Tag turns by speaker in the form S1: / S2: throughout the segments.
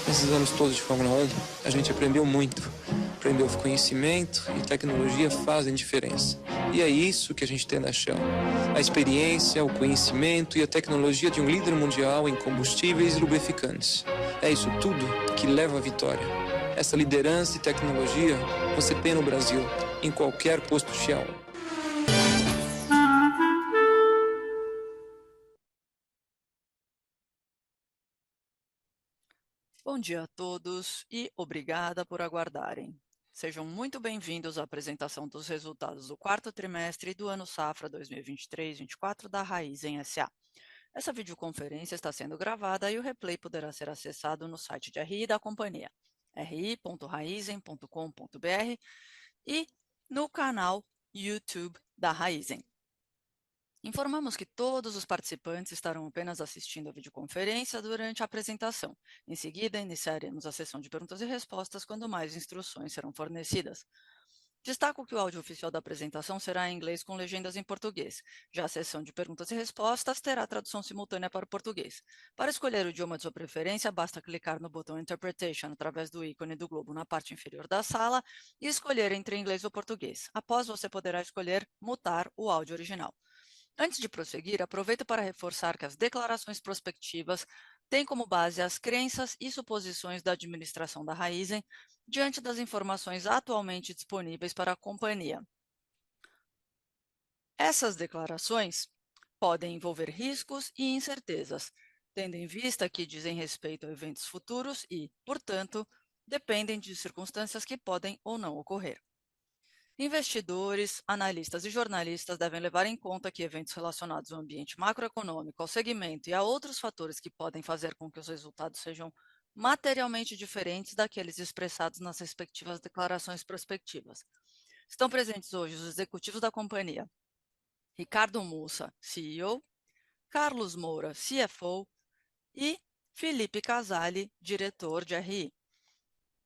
S1: Nesses anos todos de Fórmula 1, a gente aprendeu muito. Aprendeu que conhecimento e tecnologia fazem diferença. E é isso que a gente tem na Shell. A experiência, o conhecimento e a tecnologia de um líder mundial em combustíveis e lubrificantes. É isso tudo que leva à vitória. Essa liderança e tecnologia você tem no Brasil, em qualquer posto Shell.
S2: Bom dia a todos e obrigada por aguardarem. Sejam muito bem-vindos à apresentação dos resultados do quarto trimestre do ano Safra 2023-24 da Raízen S.A. Essa videoconferência está sendo gravada e o replay poderá ser acessado no site de RI da companhia, ri.raizen.com.br e no canal YouTube da Raízen. Informamos que todos os participantes estarão apenas assistindo a videoconferência durante a apresentação. Em seguida, iniciaremos a sessão de perguntas e respostas quando mais instruções serão fornecidas. Destaco que o áudio oficial da apresentação será em inglês com legendas em português. Já a sessão de perguntas e respostas terá tradução simultânea para o português. Para escolher o idioma de sua preferência, basta clicar no botão Interpretation através do ícone do globo na parte inferior da sala e escolher entre inglês ou português. Após, você poderá escolher mutar o áudio original. Antes de prosseguir, aproveito para reforçar que as declarações prospectivas têm como base as crenças e suposições da administração da Raízen diante das informações atualmente disponíveis para a companhia. Essas declarações podem envolver riscos e incertezas, tendo em vista que dizem respeito a eventos futuros e, portanto, dependem de circunstâncias que podem ou não ocorrer. Investidores, analistas e jornalistas devem levar em conta que eventos relacionados ao ambiente macroeconômico, ao segmento e a outros fatores que podem fazer com que os resultados sejam materialmente diferentes daqueles expressados nas respectivas declarações prospectivas. Estão presentes hoje os executivos da companhia: Ricardo Mussa, CEO, Carlos Moura, CFO e Felipe Casali, diretor de RI.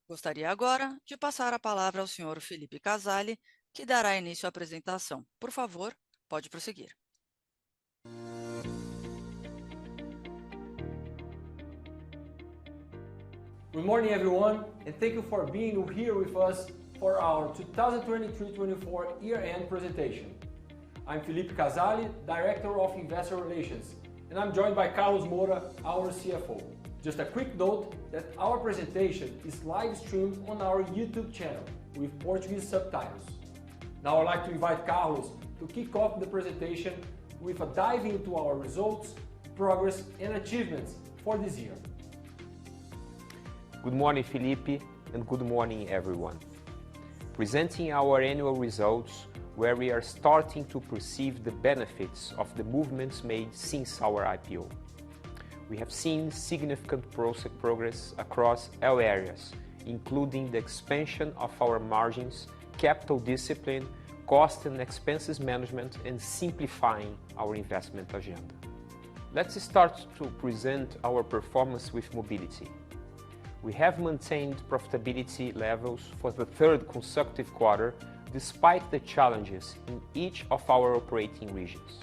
S2: Gostaria agora de passar a palavra ao senhor Felipe Casali, que dará início à apresentação. Por favor, pode prosseguir.
S3: Good morning, everyone, and thank you for being here with us for our 2023-24 year-end presentation. I'm Felipe Casali, Director of Investor Relations, and I'm joined by Carlos Moura, our CFO. Just a quick note that our presentation is live streamed on our YouTube channel with Portuguese subtitles. Now I'd like to invite Carlos to kick off the presentation with a dive into our results, progress and achievements for this year.
S4: Good morning, Felipe, and good morning, everyone. Presenting our annual results, where we are starting to perceive the benefits of the movements made since our IPO. We have seen significant progress across all areas, including the expansion of our margins, capital discipline, cost and expenses management, and simplifying our investment agenda. Let's start to present our performance with mobility. We have maintained profitability levels for the third consecutive quarter, despite the challenges in each of our operating regions.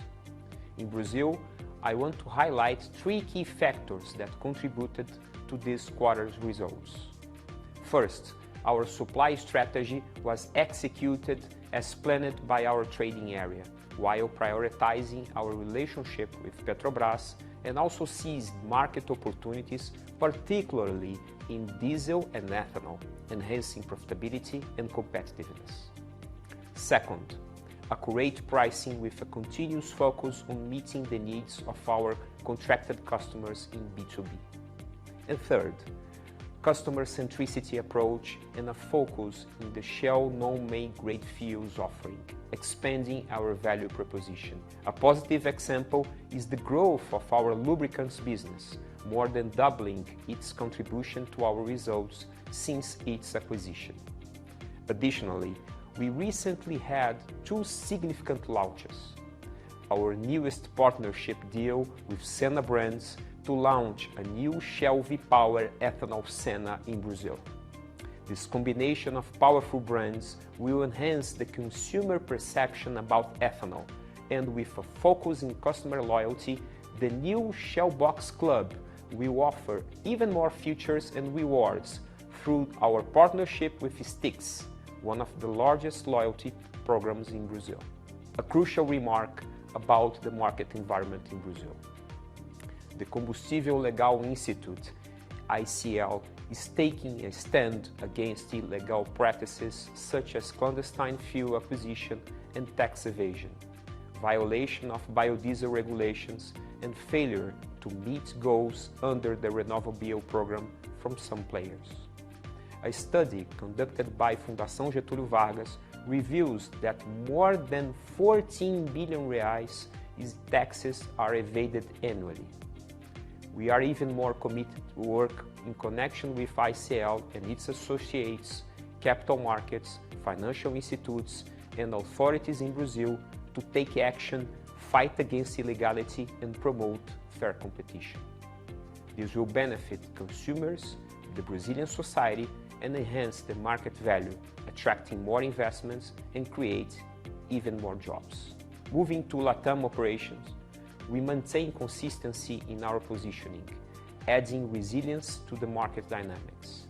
S4: In Brazil, I want to highlight three key factors that contributed to this quarter's results. First, our supply strategy was executed as planned by our trading area, while prioritizing our relationship with Petrobras and also seized market opportunities, particularly in diesel and ethanol, enhancing profitability and competitiveness. Second, accurate pricing with a continuous focus on meeting the needs of our contracted customers in B2B. And third, customer centricity approach and a focus in the Shell non-main grade fuels offering, expanding our value proposition. A positive example is the growth of our lubricants business, more than doubling its contribution to our results since its acquisition. Additionally, we recently had two significant launches. Our newest partnership deal with Senna Brands to launch a new Shell V-Power ethanol Senna in Brazil. This combination of powerful brands will enhance the consumer perception about ethanol, and with a focus in customer loyalty, the new Shell Box Club will offer even more features and rewards through our partnership with Stix, one of the largest loyalty programs in Brazil. A crucial remark about the market environment in Brazil. The Combustível Legal Institute, ICL, is taking a stand against illegal practices such as clandestine fuel acquisition and tax evasion, violation of biodiesel regulations, and failure to meet goals under the RenovaBio program from some players. A study conducted by Fundação Getúlio Vargas reveals that more than 14 billion reais in taxes are evaded annually. We are even more committed to work in connection with ICL and its associates, capital markets, financial institutes, and authorities in Brazil to take action, fight against illegality, and promote fair competition. This will benefit consumers, the Brazilian society, and enhance the market value, attracting more investments and create even more jobs. Moving to LATAM operations, we maintain consistency in our positioning, adding resilience to the market dynamics.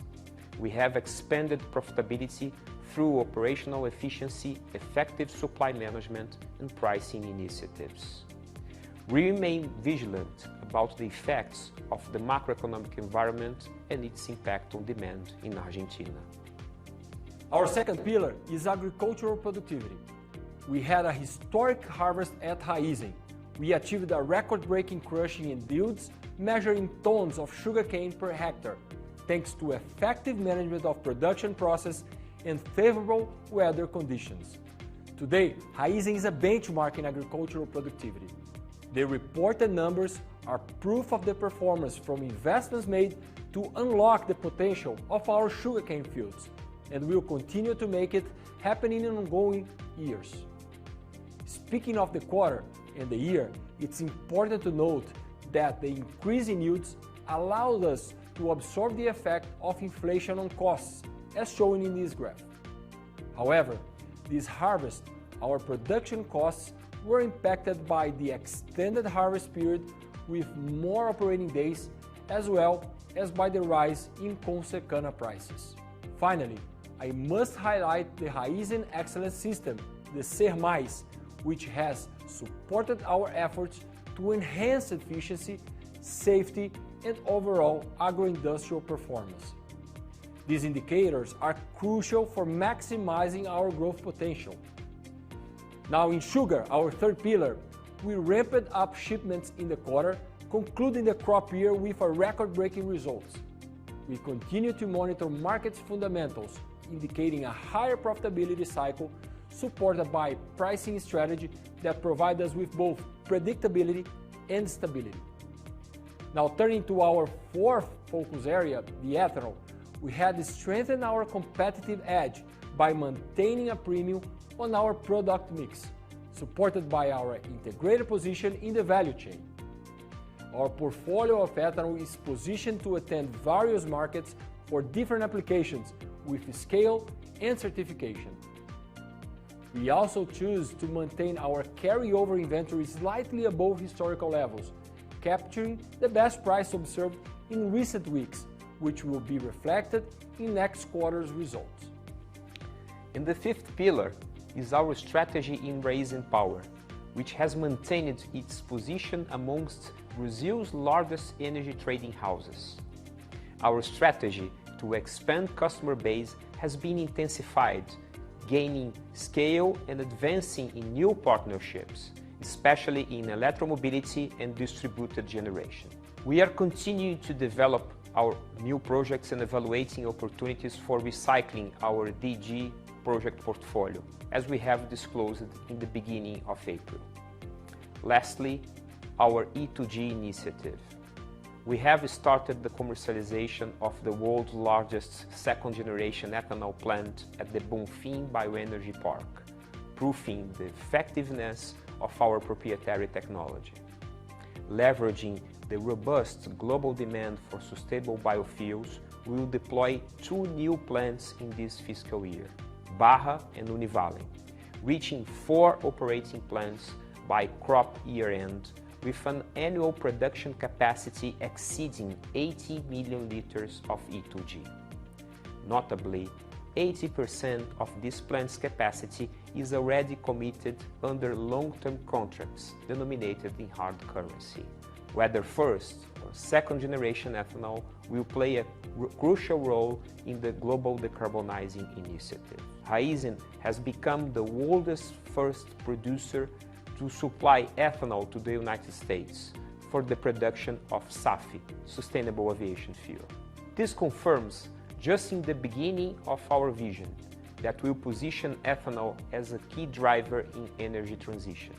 S4: We have expanded profitability through operational efficiency, effective supply management, and pricing initiatives. We remain vigilant about the effects of the macroeconomic environment and its impact on demand in Argentina.
S3: Our second pillar is agricultural productivity. We had a historic harvest at Raízen. We achieved a record-breaking crushing in yields, measuring tons of sugarcane per hectare, thanks to effective management of production process and favorable weather conditions. Today, Raízen is a benchmark in agricultural productivity. The reported numbers are proof of the performance from investments made to unlock the potential of our sugarcane fields, and will continue to make it happen in ongoing years. Speaking of the quarter and the year, it's important to note that the increase in yields allowed us to absorb the effect of inflation on costs, as shown in this graph. However, this harvest, our production costs were impacted by the extended harvest period with more operating days, as well as by the rise in Consecana prices. Finally, I must highlight the Raízen Excellence System, the SER+, which has supported our efforts to enhance efficiency, safety, and overall agro-industrial performance. These indicators are crucial for maximizing our growth potential. Now in sugar, our third pillar, we ramped up shipments in the quarter, concluding the crop year with a record-breaking results. We continue to monitor market fundamentals, indicating a higher profitability cycle supported by pricing strategy that provide us with both predictability and stability. Now turning to our fourth focus area, the ethanol, we had strengthened our competitive edge by maintaining a premium on our product mix, supported by our integrated position in the value chain. Our portfolio of ethanol is positioned to attend various markets for different applications with scale and certification. We also choose to maintain our carryover inventory slightly above historical levels, capturing the best price observed in recent weeks, which will be reflected in next quarter's results.
S4: And the fifth pillar is our strategy in Raízen Power, which has maintained its position amongst Brazil's largest energy trading houses. Our strategy to expand customer base has been intensified, gaining scale and advancing in new partnerships, especially in electromobility and distributed generation. We are continuing to develop our new projects and evaluating opportunities for recycling our DG project portfolio, as we have disclosed in the beginning of April. Lastly, our E2G initiative. We have started the commercialization of the world's largest second-generation ethanol plant at the Bonfim Bioenergy Park, proving the effectiveness of our proprietary technology. Leveraging the robust global demand for sustainable biofuels, we will deploy 2 new plants in this fiscal year, Barra and Univale, reaching 4 operating plants by crop year-end, with an annual production capacity exceeding 80 million liters of E2G. Notably, 80% of this plant's capacity is already committed under long-term contracts denominated in hard currency. Whether first or second generation ethanol will play a crucial role in the global decarbonizing initiative. Raízen has become the world's first producer to supply ethanol to the United States for the production of SAF, Sustainable Aviation Fuel. This confirms, just in the beginning of our vision, that will position ethanol as a key driver in energy transition.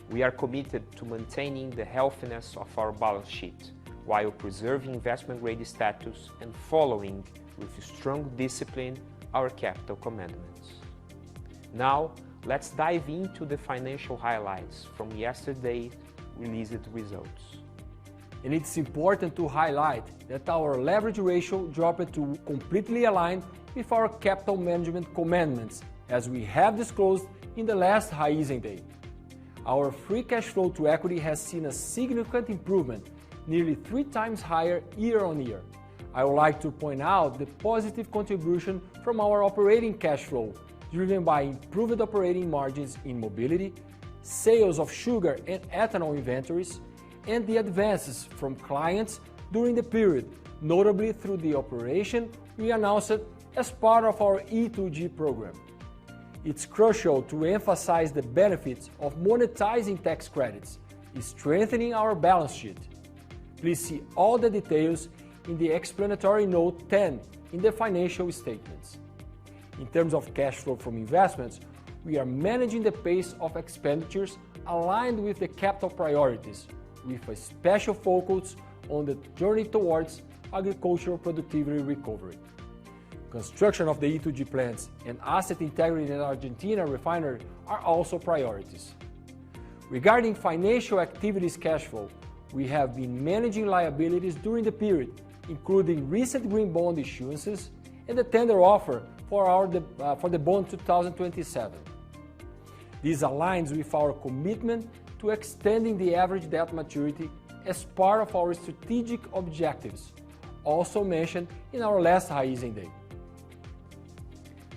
S4: We are committed to maintaining the healthiness of our balance sheet while preserving investment-grade status and following with strong discipline our capital commandments. Now, let's dive into the financial highlights from yesterday's released results.
S3: And it's important to highlight that our leverage ratio dropped to completely align with our capital management commandments, as we have disclosed in the last Raízen Day. Our free cash flow to equity has seen a significant improvement, nearly 3 times higher year on year. I would like to point out the positive contribution from our operating cash flow, driven by improved operating margins in mobility, sales of sugar and ethanol inventories, and the advances from clients during the period, notably through the operation we announced as part of our E2G program. It's crucial to emphasize the benefits of monetizing tax credits, strengthening our balance sheet. Please see all the details in the explanatory note 10 in the financial statements. In terms of cash flow from investments, we are managing the pace of expenditures aligned with the capital priorities, with a special focus on the journey towards agricultural productivity recovery. Construction of the E2G plants and asset integrity in Argentina refinery are also priorities. Regarding financial activities cash flow, we have been managing liabilities during the period, including recent green bond issuances and the tender offer for the bond 2027. This aligns with our commitment to extending the average debt maturity as part of our strategic objectives, also mentioned in our last Raízen Day.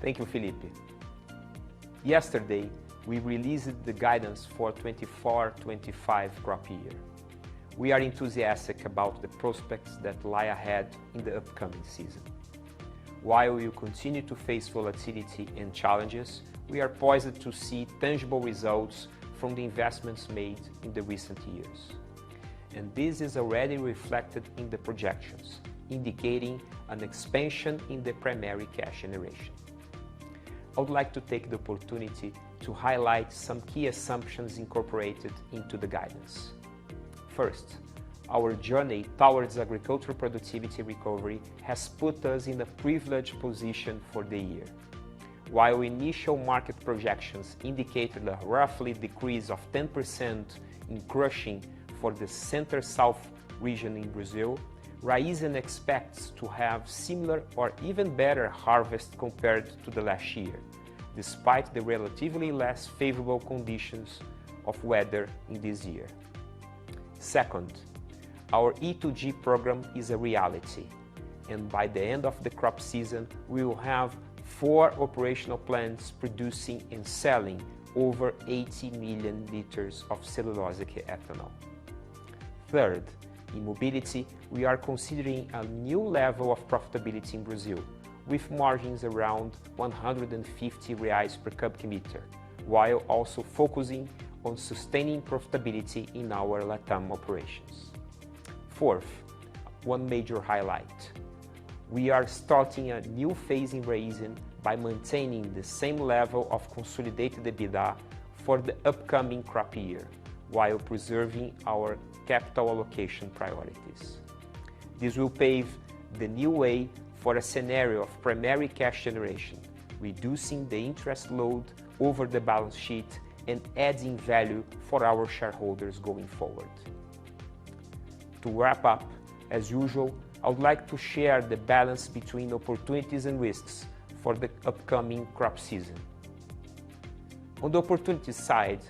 S4: Thank you, Felipe. Yesterday, we released the guidance for 24-25 crop year. We are enthusiastic about the prospects that lie ahead in the upcoming season. While we continue to face volatility and challenges, we are poised to see tangible results from the investments made in the recent years. And this is already reflected in the projections, indicating an expansion in the primary cash generation. I would like to take the opportunity to highlight some key assumptions incorporated into the guidance. First, our journey towards agricultural productivity recovery has put us in a privileged position for the year. While initial market projections indicated a roughly decrease of 10% in crushing for the Center-South region in Brazil, Raízen expects to have similar or even better harvest compared to the last year, despite the relatively less favorable conditions of weather in this year. Second, our E2G program is a reality, and by the end of the crop season, we will have 4 operational plants producing and selling over 80 million liters of cellulosic ethanol. Third, in mobility, we are considering a new level of profitability in Brazil, with margins around 150 reais per cubic meter, while also focusing on sustaining profitability in our LATAM operations. Fourth, one major highlight. We are starting a new phase in Raízen by maintaining the same level of consolidated EBITDA for the upcoming crop year, while preserving our capital allocation priorities. This will pave the new way for a scenario of primary cash generation, reducing the interest load over the balance sheet and adding value for our shareholders going forward. To wrap up, as usual, I would like to share the balance between opportunities and risks for the upcoming crop season. On the opportunity side,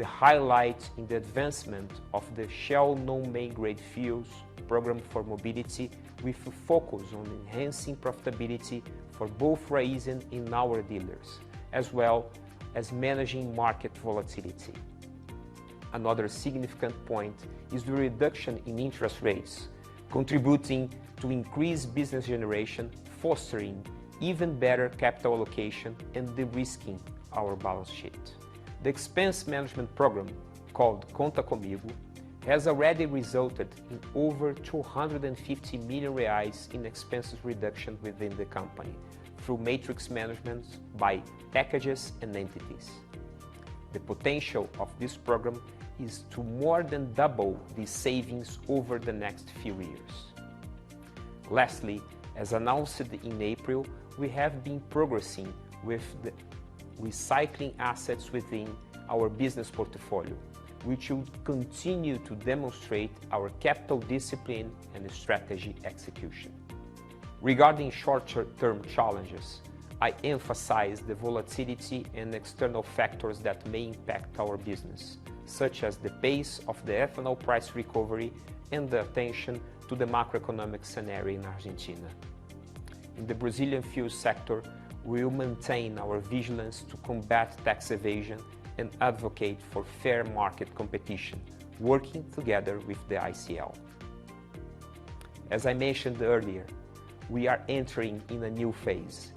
S4: the highlight in the advancement of the Shell non-main grade fuels program for mobility with a focus on enhancing profitability for both Raízen and our dealers, as well as managing market volatility. Another significant point is the reduction in interest rates, contributing to increased business generation, fostering even better capital allocation and de-risking our balance sheet. The expense management program, called Conta Comigo, has already resulted in over 250 million reais in expenses reduction within the company through matrix management by packages and entities. The potential of this program is to more than double these savings over the next few years. Lastly, as announced in April, we have been progressing with the recycling assets within our business portfolio, which will continue to demonstrate our capital discipline and strategy execution. Regarding short-term challenges, I emphasize the volatility and external factors that may impact our business, such as the pace of the ethanol price recovery and the attention to the macroeconomic scenario in Argentina. In the Brazilian fuel sector, we will maintain our vigilance to combat tax evasion and advocate for fair market competition, working together with the ICL. As I mentioned earlier, we are entering in a new phase,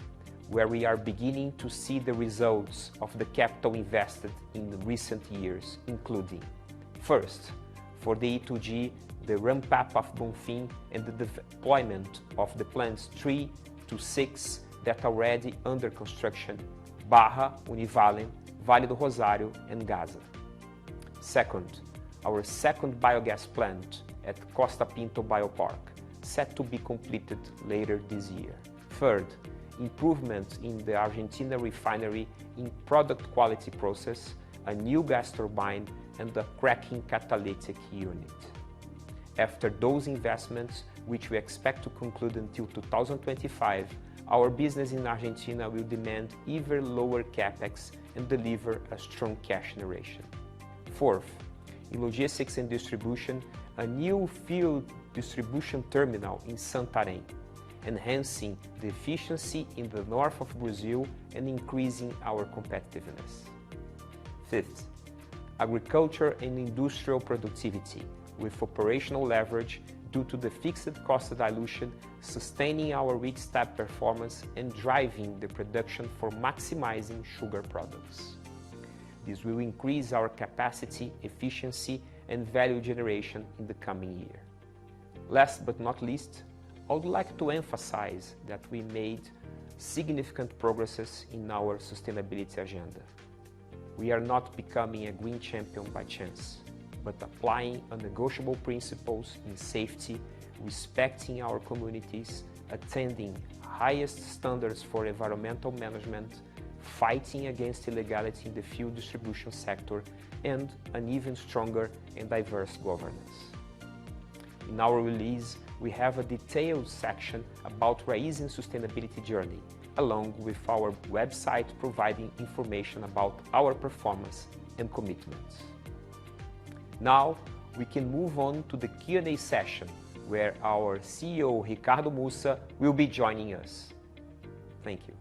S4: where we are beginning to see the results of the capital invested in the recent years, including, first, for the E2G, the ramp-up of Bonfim and the deployment of the plants 3 to 6 that are already under construction, Barra, Univalen, Vale do Rosário, and Gaza. Second, our second biogas plant at Costa Pinto Biopark, set to be completed later this year. Third, improvements in the Argentina refinery in product quality process, a new gas turbine, and a cracking catalytic unit. After those investments, which we expect to conclude until 2025, our business in Argentina will demand even lower capex and deliver a strong cash generation. Fourth, in logistics and distribution, a new fuel distribution terminal in Santarém, enhancing the efficiency in the north of Brazil and increasing our competitiveness. Fifth, agriculture and industrial productivity with operational leverage due to the fixed cost dilution, sustaining our wheat step performance and driving the production for maximizing sugar products. This will increase our capacity, efficiency, and value generation in the coming year. Last but not least, I would like to emphasize that we made significant progresses in our sustainability agenda. We are not becoming a green champion by chance, but applying unnegotiable principles in safety, respecting our communities, attending highest standards for environmental management, fighting against illegality in the fuel distribution sector, and an even stronger and diverse governance. In our release, we have a detailed section about Raízen's sustainability journey, along with our website providing information about our performance and commitments. Now, we can move on to the Q&A session, where our CEO, Ricardo Mussa, will be joining us. Thank you.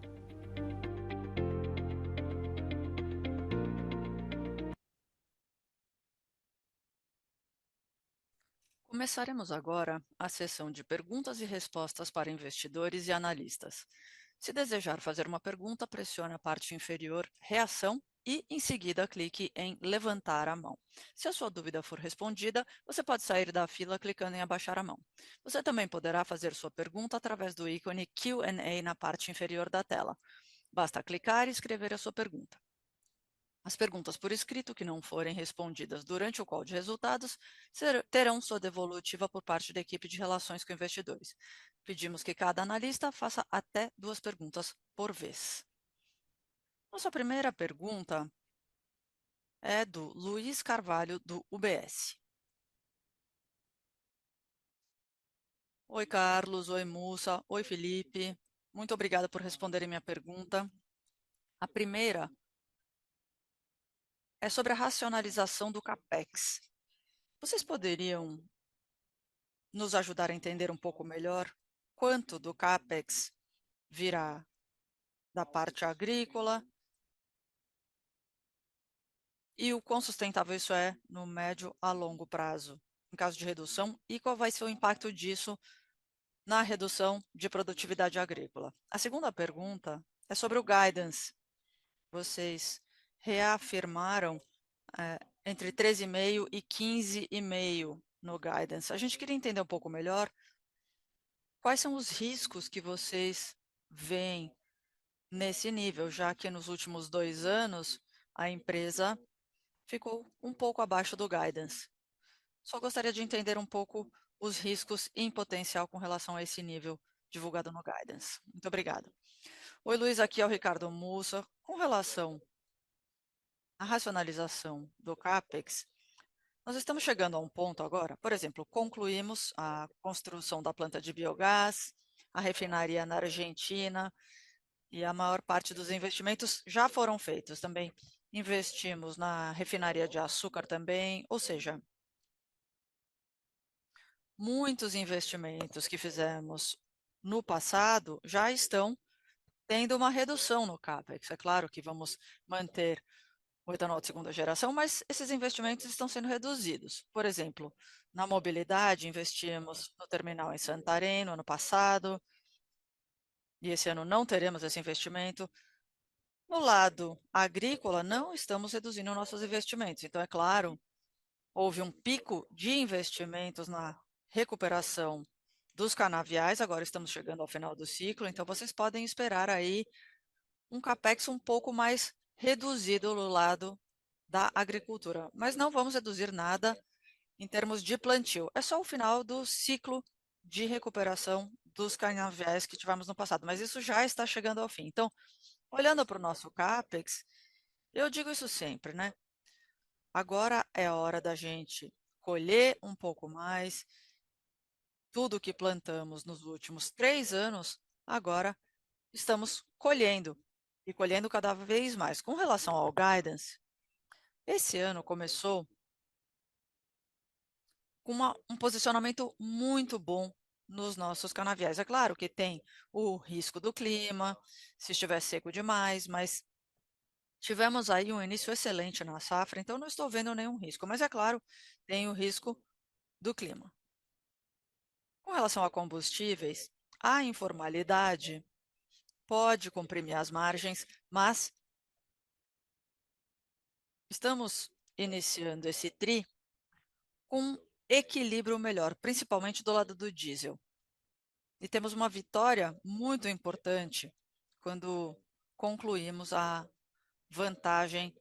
S2: Começaremos agora a sessão de perguntas e respostas para investidores e analistas. Se desejar fazer uma pergunta, pressione a parte inferior Reação e, em seguida, clique em Levantar a mão. Se a sua dúvida for respondida, você pode sair da fila clicando em Abaixar a mão. Você também poderá fazer sua pergunta através do ícone Q&A na parte inferior da tela. Basta clicar e escrever a sua pergunta. As perguntas por escrito que não forem respondidas durante o call de resultados terão sua devolutiva por parte da equipe de relações com investidores. Pedimos que cada analista faça até 2 perguntas por vez. Nossa primeira pergunta é do Luiz Carvalho, do UBS. Oi, Carlos. Oi, Mussa. Oi, Felipe. Muito obrigada por responderem minha pergunta. A primeira é sobre a racionalização do CAPEX. Vocês poderiam nos ajudar a entender um pouco melhor quanto do CAPEX virá da parte agrícola e o quão sustentável isso é no médio a longo prazo, em caso de redução, e qual vai ser o impacto disso na redução de produtividade agrícola. A segunda pergunta é sobre o guidance. Vocês reafirmaram entre 13,5 e 15,5 no guidance. A gente queria entender um pouco melhor quais são os riscos que vocês veem nesse nível, já que nos últimos 2 anos a empresa ficou um pouco abaixo do guidance. Só gostaria de entender um pouco os riscos em potencial com relação a esse nível divulgado no guidance. Muito obrigada. Oi, Luiz, aqui é o Ricardo Mussa. Com relação à racionalização do CAPEX, nós estamos chegando a um ponto agora, por exemplo, concluímos a construção da planta de biogás, a refinaria na Argentina, e a maior parte dos investimentos já foram feitos também. Investimos na refinaria de açúcar também, ou seja, muitos investimentos que fizemos no passado já estão tendo uma redução no CAPEX. É claro que vamos manter o etanol de segunda geração, mas esses investimentos estão sendo reduzidos. Por exemplo, na mobilidade, investimos no terminal em Santarém no ano passado, e esse ano não teremos esse investimento. No lado agrícola, não estamos reduzindo nossos investimentos. Então, é claro, houve um pico de investimentos na recuperação dos canaviais, agora estamos chegando ao final do ciclo, então vocês podem esperar aí um CAPEX um pouco mais reduzido no lado da agricultura, mas não vamos reduzir nada em termos de plantio. É só o final do ciclo de recuperação dos canaviais que tivemos no passado, mas isso já está chegando ao fim. Então, olhando para o nosso CAPEX, eu digo isso sempre, né? Agora é a hora da gente colher um pouco mais. Tudo que plantamos nos últimos 3 anos, agora estamos colhendo, e colhendo cada vez mais. Com relação ao guidance, esse ano começou com um posicionamento muito bom nos nossos canaviais. É claro que tem o risco do clima, se estiver seco demais, mas tivemos aí um início excelente na safra, então não estou vendo nenhum risco. Mas é claro, tem o risco do clima. Com relação a combustíveis, a informalidade pode comprimir as margens, mas estamos iniciando esse TRI com equilíbrio melhor, principalmente do lado do diesel. E temos uma vitória muito importante quando concluímos a vantagem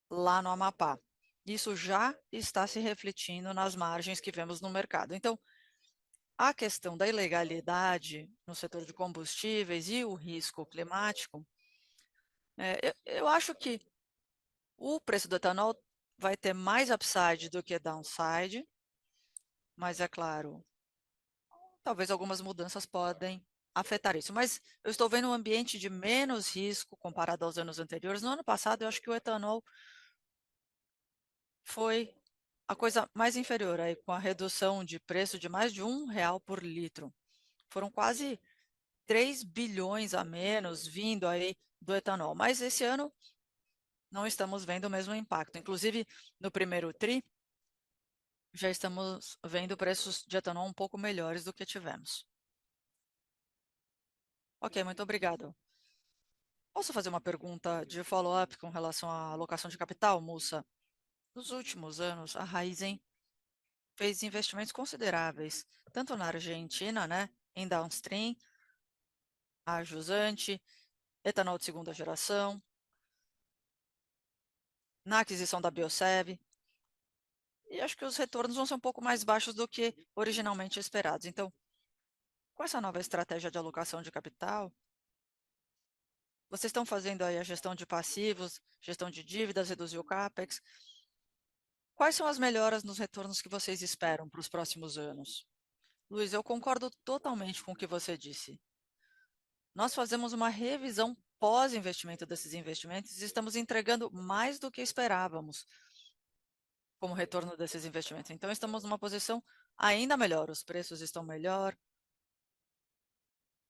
S2: lá no Amapá. Isso já está se refletindo nas margens que vemos no mercado. Então, a questão da ilegalidade no setor de combustíveis e o risco climático, eu acho que o preço do etanol vai ter mais upside do que downside, mas é claro, talvez algumas mudanças podem afetar isso. Mas eu estou vendo um ambiente de menos risco comparado aos anos anteriores. No ano passado, eu acho que o etanol foi a coisa mais inferior, aí, com a redução de preço de mais de R$ 1 por litro. Foram quase 3 bilhões a menos vindo aí do etanol. Mas esse ano não estamos vendo o mesmo impacto. Inclusive, no primeiro TRI, já estamos vendo preços de etanol um pouco melhores do que tivemos. Ok, muito obrigado. Posso fazer uma pergunta de follow-up com relação à alocação de capital, Mussa? Nos últimos anos, a Raízen fez investimentos consideráveis, tanto na Argentina, né, em downstream, a jusante, etanol de segunda geração, na aquisição da Biosev, e acho que os retornos vão ser um pouco mais baixos do que originalmente esperados. Então, com essa nova estratégia de alocação de capital, vocês estão fazendo aí a gestão de passivos, gestão de dívidas, reduzir o CAPEX. Quais são as melhoras nos retornos que vocês esperam para os próximos anos? Luiz, eu concordo totalmente com o que você disse. Nós fazemos uma revisão pós-investimento desses investimentos, estamos entregando mais do que esperávamos como retorno desses investimentos. Então, estamos numa posição ainda melhor, os preços estão melhor.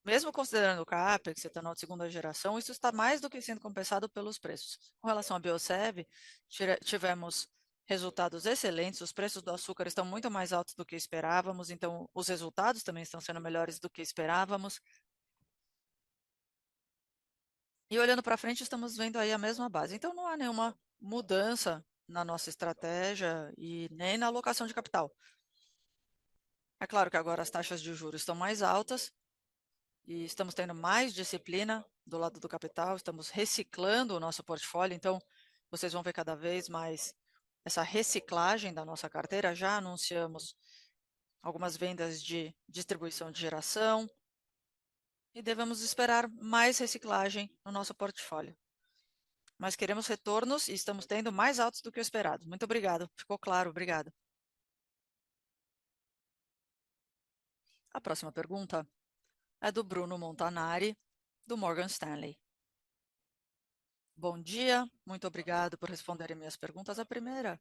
S2: Mesmo considerando o CAPEX, etanol de segunda geração, isso está mais do que sendo compensado pelos preços. Com relação à Biosev, tivemos resultados excelentes, os preços do açúcar estão muito mais altos do que esperávamos, então os resultados também estão sendo melhores do que esperávamos. E olhando para frente, estamos vendo aí a mesma base. Então, não há nenhuma mudança na nossa estratégia e nem na alocação de capital. É claro que agora as taxas de juros estão mais altas e estamos tendo mais disciplina do lado do capital, estamos reciclando o nosso portfólio, então vocês vão ver cada vez mais essa reciclagem da nossa carteira. Já anunciamos algumas vendas de distribuição de geração e devemos esperar mais reciclagem no nosso portfólio. Mas queremos retornos e estamos tendo mais altos do que o esperado. Muito obrigado. Ficou claro, obrigado. A próxima pergunta é do Bruno Montanari, do Morgan Stanley. Bom dia, muito obrigado por responderem minhas perguntas. A primeira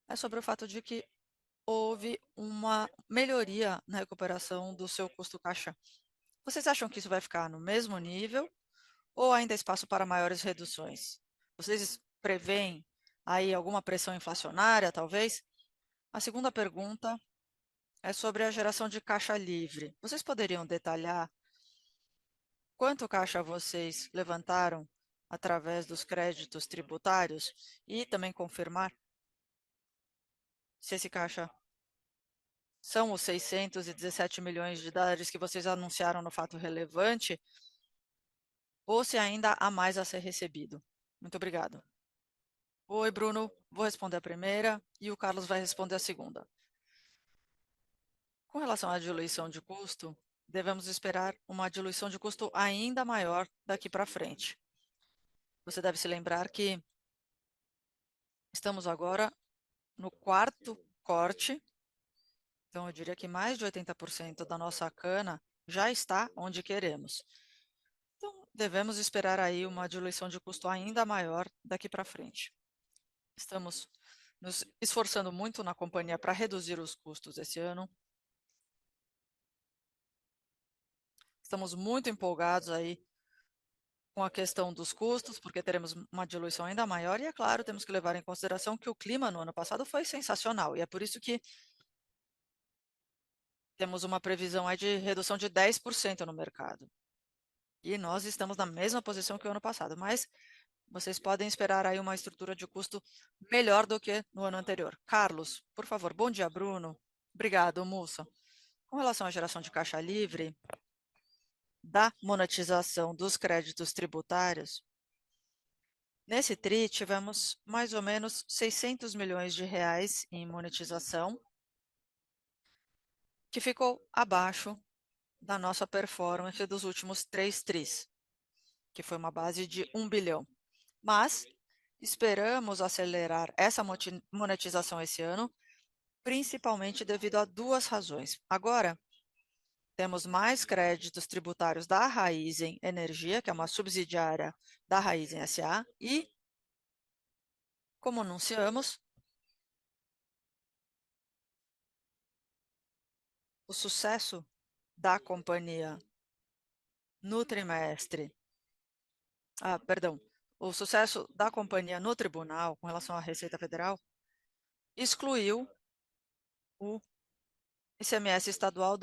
S2: é sobre o fato de que houve uma melhoria na recuperação do seu custo caixa. Vocês acham que isso vai ficar no mesmo nível ou ainda há espaço para maiores reduções? Vocês preveem aí alguma pressão inflacionária, talvez? A segunda pergunta é sobre a geração de caixa livre. Vocês poderiam detalhar quanto caixa vocês levantaram através dos créditos tributários e também confirmar se esse caixa são os 617 milhões de dólares que vocês anunciaram no fato relevante ou se ainda há mais a ser recebido? Muito obrigado. Oi, Bruno. Vou responder a primeira e o Carlos vai responder a segunda. Com relação à diluição de custo, devemos esperar uma diluição de custo ainda maior daqui para frente. Você deve se lembrar que estamos agora no quarto corte, então eu diria que mais de 80% da nossa cana já está onde queremos. Então, devemos esperar aí uma diluição de custo ainda maior daqui para frente. Estamos nos esforçando muito na companhia para reduzir os custos esse ano. Estamos muito empolgados aí com a questão dos custos, porque teremos uma diluição ainda maior e, é claro, temos que levar em consideração que o clima no ano passado foi sensacional e é por isso que temos uma previsão aí de redução de 10% no mercado. E nós estamos na mesma posição que o ano passado, mas vocês podem esperar aí uma estrutura de custo melhor do que no ano anterior. Carlos, por favor. Bom dia, Bruno. Obrigado, Mussa. Com relação à geração de caixa livre, da monetização dos créditos tributários, nesse TRI tivemos mais ou menos 600 milhões de reais em monetização, que ficou abaixo da nossa performance dos últimos 3 TRIs, que foi uma base de 1 bilhão. Mas esperamos acelerar essa monetização esse ano, principalmente devido a duas razões. Agora, temos mais créditos tributários da Raízen Energia, que é uma subsidiária da Raízen SA, e, como anunciamos, o sucesso da companhia no trimestre, o sucesso da companhia no tribunal com relação à Receita Federal excluiu o ICMS estadual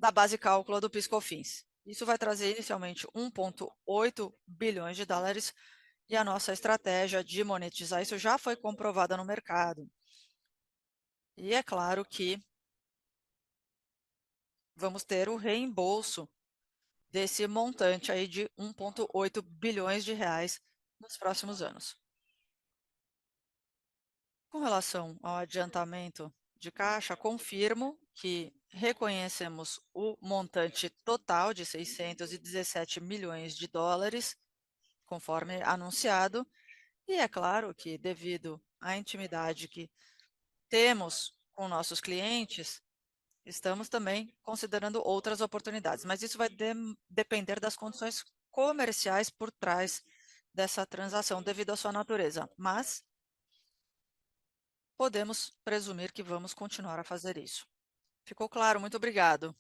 S2: da base cálculo do PIS/COFINS. Isso vai trazer inicialmente 1,8 bilhões de dólares e a nossa estratégia de monetizar isso já foi comprovada no mercado. E é claro que vamos ter o reembolso desse montante aí de 1,8 bilhões de reais nos próximos anos. Com relação ao adiantamento de caixa, confirmo que reconhecemos o montante total de 617 milhões de dólares, conforme anunciado, e é claro que, devido à intimidade que temos com nossos clientes, estamos também considerando outras oportunidades, mas isso vai depender das condições comerciais por trás dessa transação, devido à sua natureza. Mas podemos presumir que vamos continuar a fazer isso. Ficou claro? Muito obrigado.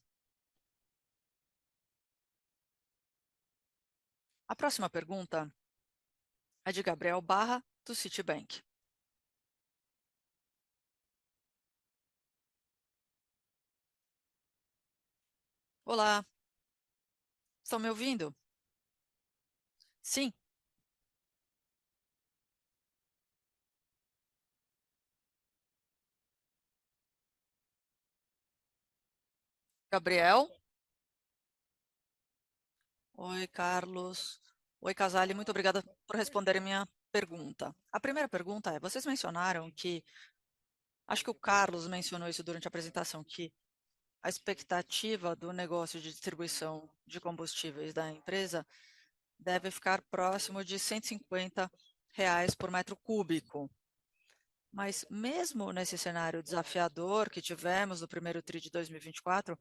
S2: A próxima pergunta é de Gabriel Barra, do Citibank. Olá, estão me ouvindo? Sim. Gabriel? Oi, Carlos. Oi, Casale, muito obrigada por responderem minha pergunta. A primeira pergunta é: vocês mencionaram que, acho que o Carlos mencionou isso durante a apresentação, que a expectativa do negócio de distribuição de combustíveis da empresa deve ficar próximo de R$ 150 por metro cúbico. Mas mesmo nesse cenário desafiador que tivemos no primeiro tri de 2024,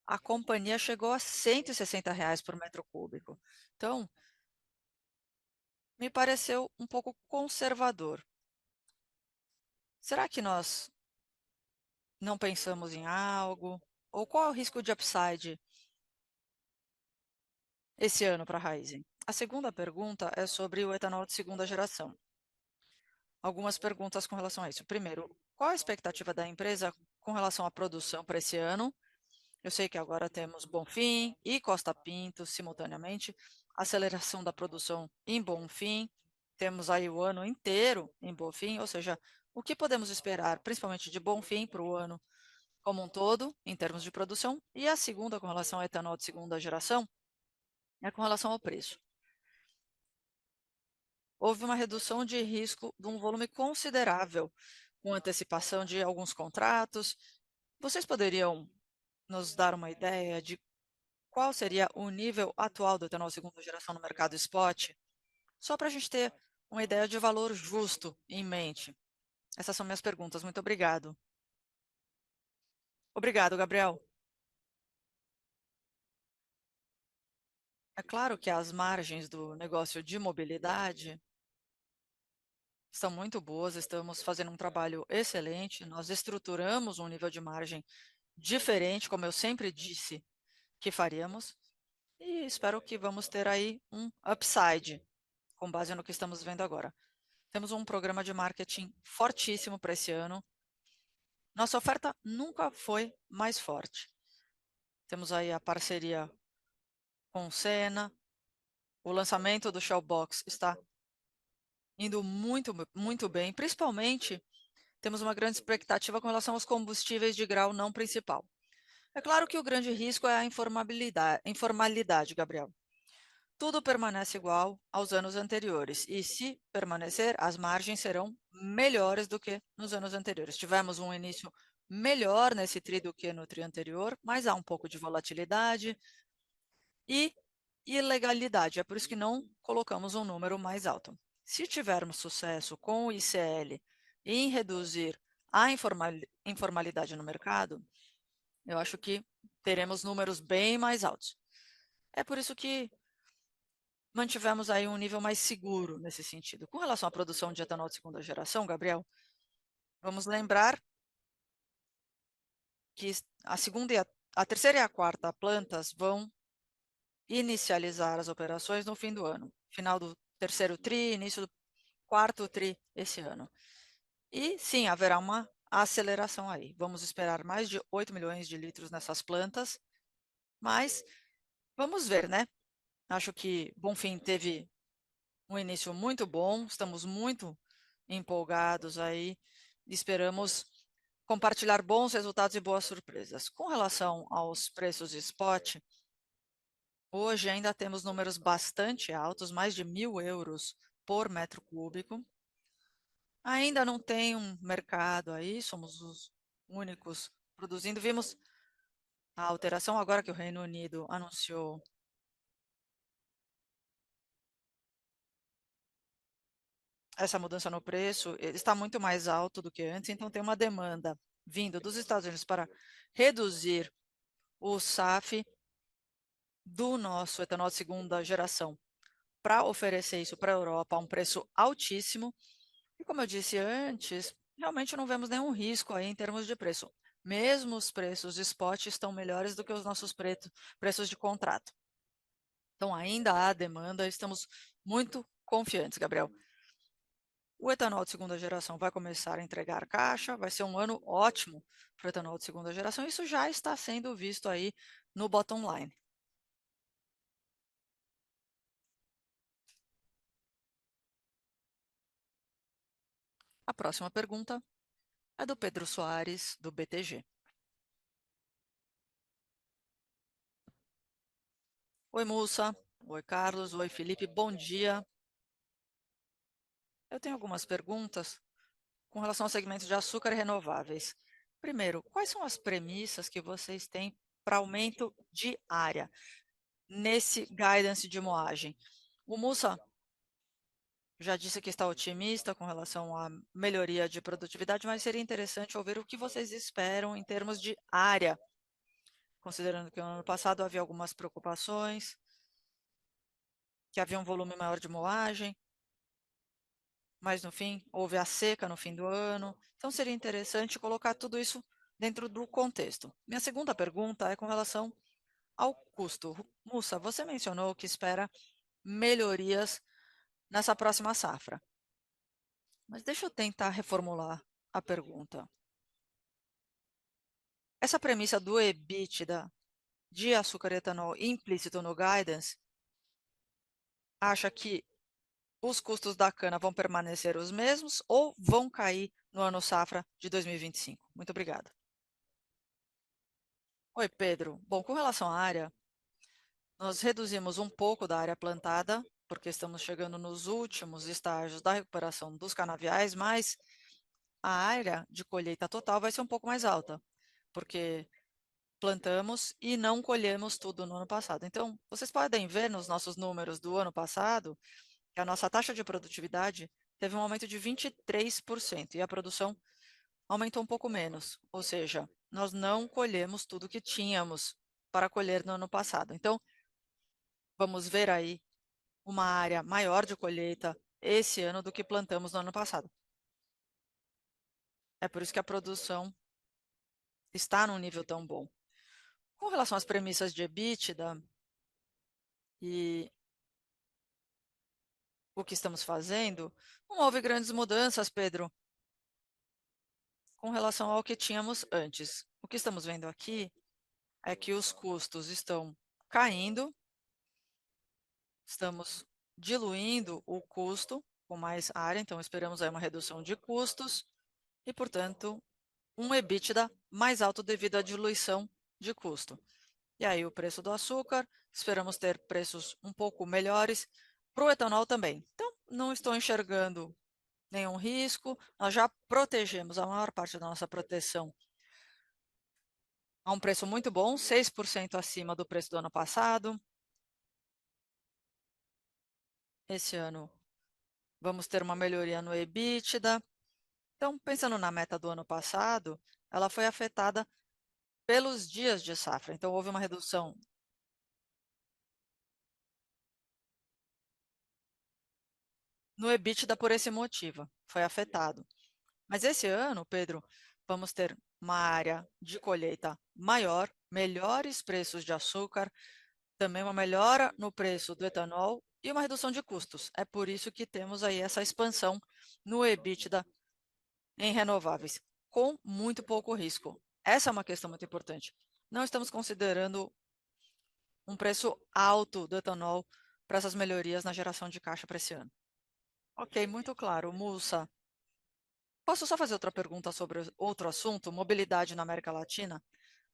S2: a companhia chegou a R$ 160 por metro cúbico. Então, me pareceu um pouco conservador. Será que nós não pensamos em algo? Ou qual é o risco de upside esse ano para a Raízen? A segunda pergunta é sobre o etanol de segunda geração. Algumas perguntas com relação a isso. Primeiro, qual a expectativa da empresa com relação à produção para esse ano? Eu sei que agora temos Bonfim e Costa Pinto simultaneamente, aceleração da produção em Bonfim, temos aí o ano inteiro em Bonfim, ou seja, o que podemos esperar, principalmente de Bonfim para o ano como um todo, em termos de produção? E a segunda, com relação ao etanol de segunda geração, é com relação ao preço. Houve uma redução de risco de um volume considerável, com antecipação de alguns contratos. Vocês poderiam nos dar uma ideia de qual seria o nível atual do etanol segunda geração no mercado spot? Só para a gente ter uma ideia de valor justo em mente. Essas são minhas perguntas. Muito obrigado. Obrigado, Gabriel. É claro que as margens do negócio de mobilidade estão muito boas, estamos fazendo um trabalho excelente, nós estruturamos um nível de margem diferente, como eu sempre disse que faríamos, e espero que vamos ter aí um upside, com base no que estamos vendo agora. Temos um programa de marketing fortíssimo para esse ano. Nossa oferta nunca foi mais forte. Temos aí a parceria com o Senna, o lançamento do Shell Box está indo muito bem, principalmente temos uma grande expectativa com relação aos combustíveis de grau não principal. É claro que o grande risco é a informalidade, Gabriel. Tudo permanece igual aos anos anteriores, e se permanecer, as margens serão melhores do que nos anos anteriores. Tivemos um início melhor nesse tri do que no tri anterior, mas há um pouco de volatilidade e ilegalidade. É por isso que não colocamos um número mais alto. Se tivermos sucesso com o ICL em reduzir a informalidade no mercado, eu acho que teremos números bem mais altos. É por isso que mantivemos aí um nível mais seguro nesse sentido. Com relação à produção de etanol de segunda geração, Gabriel, vamos lembrar que a terceira e a quarta plantas vão inicializar as operações no fim do ano, final do terceiro tri, início do quarto tri esse ano. E sim, haverá uma aceleração aí. Vamos esperar mais de 8 milhões de litros nessas plantas, mas vamos ver, né? Acho que Bonfim teve um início muito bom, estamos muito empolgados aí, esperamos compartilhar bons resultados e boas surpresas. Com relação aos preços de spot, hoje ainda temos números bastante altos, mais de €1.000 por metro cúbico. Ainda não tem um mercado aí, somos os únicos produzindo. Vimos a alteração agora que o Reino Unido anunciou essa mudança no preço, ele está muito mais alto do que antes, então tem uma demanda vindo dos Estados Unidos para reduzir o SAF do nosso etanol de segunda geração para oferecer isso para a Europa a um preço altíssimo. E como eu disse antes, realmente não vemos nenhum risco aí em termos de preço. Mesmo os preços de spot estão melhores do que os nossos preços de contrato. Então ainda há demanda, estamos muito confiantes, Gabriel. O etanol de segunda geração vai começar a entregar caixa, vai ser um ano ótimo para o etanol de segunda geração. Isso já está sendo visto aí no bottom line. A próxima pergunta é do Pedro Soares, do BTG. Oi, Mussa. Oi, Carlos. Oi, Felipe. Bom dia. Eu tenho algumas perguntas com relação ao segmento de açúcar e renováveis. Primeiro, quais são as premissas que vocês têm para aumento de área nesse guidance de moagem? O Mussa já disse que está otimista com relação à melhoria de produtividade, mas seria interessante ouvir o que vocês esperam em termos de área, considerando que no ano passado havia algumas preocupações, que havia um volume maior de moagem, mas no fim houve a seca no fim do ano. Então seria interessante colocar tudo isso dentro do contexto. Minha segunda pergunta é com relação ao custo. Mussa, você mencionou que espera melhorias nessa próxima safra. Mas deixa eu tentar reformular a pergunta. Essa premissa do EBITDA de açúcar e etanol implícito no guidance acha que os custos da cana vão permanecer os mesmos ou vão cair no ano safra de 2025? Muito obrigada. Oi, Pedro. Bom, com relação à área, nós reduzimos um pouco da área plantada, porque estamos chegando nos últimos estágios da recuperação dos canaviais, mas a área de colheita total vai ser um pouco mais alta, porque plantamos e não colhemos tudo no ano passado. Então, vocês podem ver nos nossos números do ano passado que a nossa taxa de produtividade teve um aumento de 23% e a produção aumentou um pouco menos, ou seja, nós não colhemos tudo que tínhamos para colher no ano passado. Então, vamos ver aí uma área maior de colheita esse ano do que plantamos no ano passado. É por isso que a produção está num nível tão bom. Com relação às premissas de EBITDA e o que estamos fazendo, não houve grandes mudanças, Pedro, com relação ao que tínhamos antes. O que estamos vendo aqui é que os custos estão caindo, estamos diluindo o custo com mais área, então esperamos aí uma redução de custos e, portanto, um EBITDA mais alto devido à diluição de custo. E aí o preço do açúcar, esperamos ter preços um pouco melhores para o etanol também. Então, não estou enxergando nenhum risco, nós já protegemos a maior parte da nossa proteção a um preço muito bom, 6% acima do preço do ano passado. Esse ano vamos ter uma melhoria no EBITDA. Então, pensando na meta do ano passado, ela foi afetada pelos dias de safra. Então, houve uma redução no EBITDA por esse motivo, foi afetado. Mas esse ano, Pedro, vamos ter uma área de colheita maior, melhores preços de açúcar, também uma melhora no preço do etanol e uma redução de custos. É por isso que temos aí essa expansão no EBITDA em renováveis, com muito pouco risco. Essa é uma questão muito importante. Não estamos considerando um preço alto do etanol para essas melhorias na geração de caixa para esse ano. Ok, muito claro. Mussa, posso só fazer outra pergunta sobre outro assunto? Mobilidade na América Latina.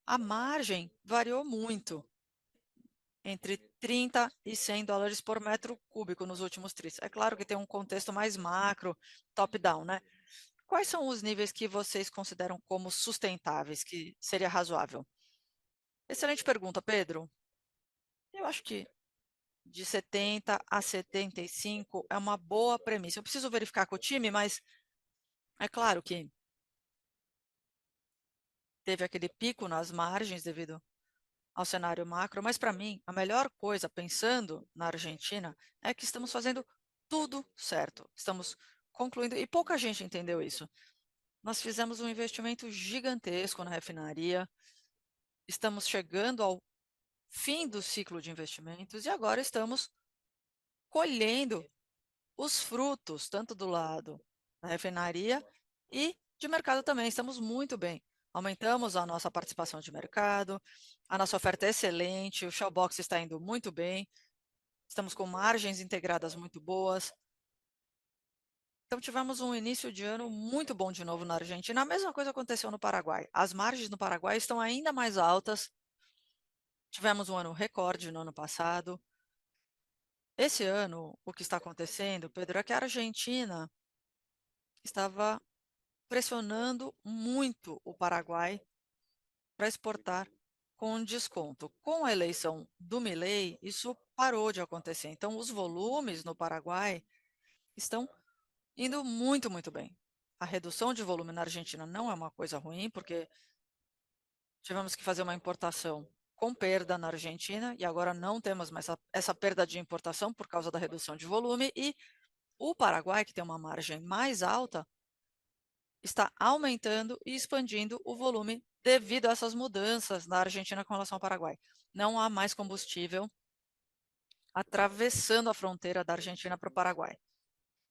S2: A margem variou muito, entre 30 e 100 dólares por metro cúbico nos últimos trimestres. É claro que tem um contexto mais macro, top-down, né? Quais são os níveis que vocês consideram como sustentáveis, que seria razoável? Excelente pergunta, Pedro. Eu acho que de 70 a 75 é uma boa premissa. Eu preciso verificar com o time, mas é claro que teve aquele pico nas margens devido ao cenário macro, mas para mim, a melhor coisa, pensando na Argentina, é que estamos fazendo tudo certo. Estamos concluindo, e pouca gente entendeu isso. Nós fizemos um investimento gigantesco na refinaria, estamos chegando ao fim do ciclo de investimentos e agora estamos colhendo os frutos, tanto do lado da refinaria e de mercado também. Estamos muito bem. Aumentamos a nossa participação de mercado, a nossa oferta é excelente, o Shell Box está indo muito bem, estamos com margens integradas muito boas. Então, tivemos um início de ano muito bom de novo na Argentina. A mesma coisa aconteceu no Paraguai. As margens no Paraguai estão ainda mais altas. Tivemos um ano recorde no ano passado. Esse ano, o que está acontecendo, Pedro, é que a Argentina estava pressionando muito o Paraguai para exportar com desconto. Com a eleição do Milei, isso parou de acontecer. Então, os volumes no Paraguai estão indo muito, muito bem. A redução de volume na Argentina não é uma coisa ruim, porque tivemos que fazer uma importação com perda na Argentina e agora não temos mais essa perda de importação por causa da redução de volume. E o Paraguai, que tem uma margem mais alta, está aumentando e expandindo o volume devido a essas mudanças na Argentina com relação ao Paraguai. Não há mais combustível atravessando a fronteira da Argentina para o Paraguai.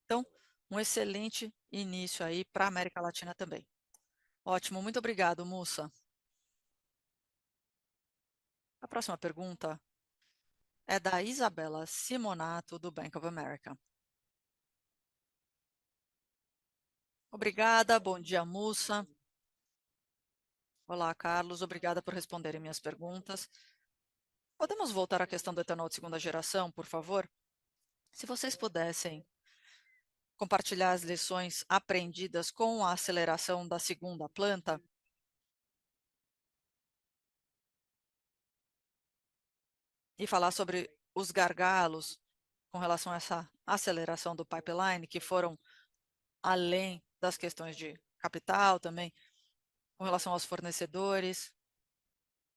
S2: Então, um excelente início aí para a América Latina também. Ótimo, muito obrigado, Mussa. A próxima pergunta é da Isabela Simonato, do Bank of America. Obrigada, bom dia, Mussa. Olá, Carlos, obrigada por responderem minhas perguntas. Podemos voltar à questão do etanol de segunda geração, por favor? Se vocês pudessem compartilhar as lições aprendidas com a aceleração da segunda planta, e falar sobre os gargalos com relação a essa aceleração do pipeline, que foram além das questões de capital também, com relação aos fornecedores.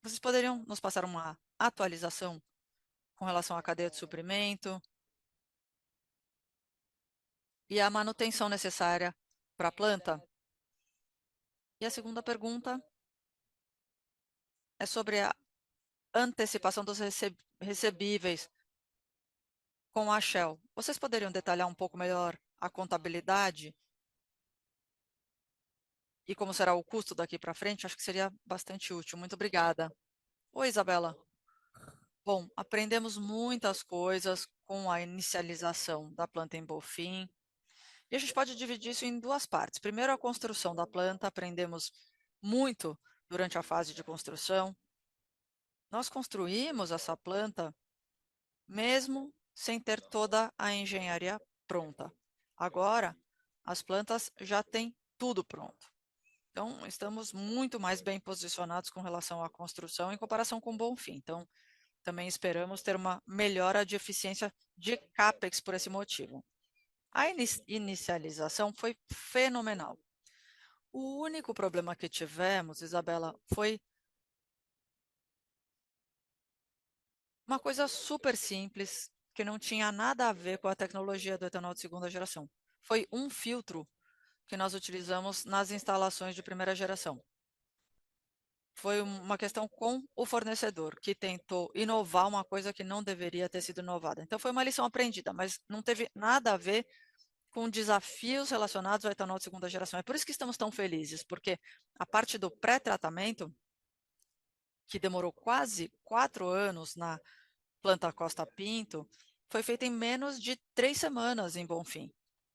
S2: Vocês poderiam nos passar uma atualização com relação à cadeia de suprimento e a manutenção necessária para a planta? E a segunda pergunta é sobre a antecipação dos recebíveis com a Shell. Vocês poderiam detalhar um pouco melhor a contabilidade e como será o custo daqui para frente? Acho que seria bastante útil. Muito obrigada. Oi, Isabela. Bom, aprendemos muitas coisas com a inicialização da planta em Bonfim. E a gente pode dividir isso em duas partes. Primeiro, a construção da planta. Aprendemos muito durante a fase de construção. Nós construímos essa planta mesmo sem ter toda a engenharia pronta. Agora, as plantas já têm tudo pronto. Então, estamos muito mais bem posicionados com relação à construção em comparação com o Bonfim. Então, também esperamos ter uma melhora de eficiência de CAPEX por esse motivo. A inicialização foi fenomenal. O único problema que tivemos, Isabela, foi uma coisa super simples, que não tinha nada a ver com a tecnologia do etanol de segunda geração. Foi um filtro que nós utilizamos nas instalações de primeira geração. Foi uma questão com o fornecedor, que tentou inovar uma coisa que não deveria ter sido inovada. Então, foi uma lição aprendida, mas não teve nada a ver com desafios relacionados ao etanol de segunda geração. É por isso que estamos tão felizes, porque a parte do pré-tratamento, que demorou quase 4 anos na planta Costa Pinto, foi feita em menos de 3 semanas em Bonfim.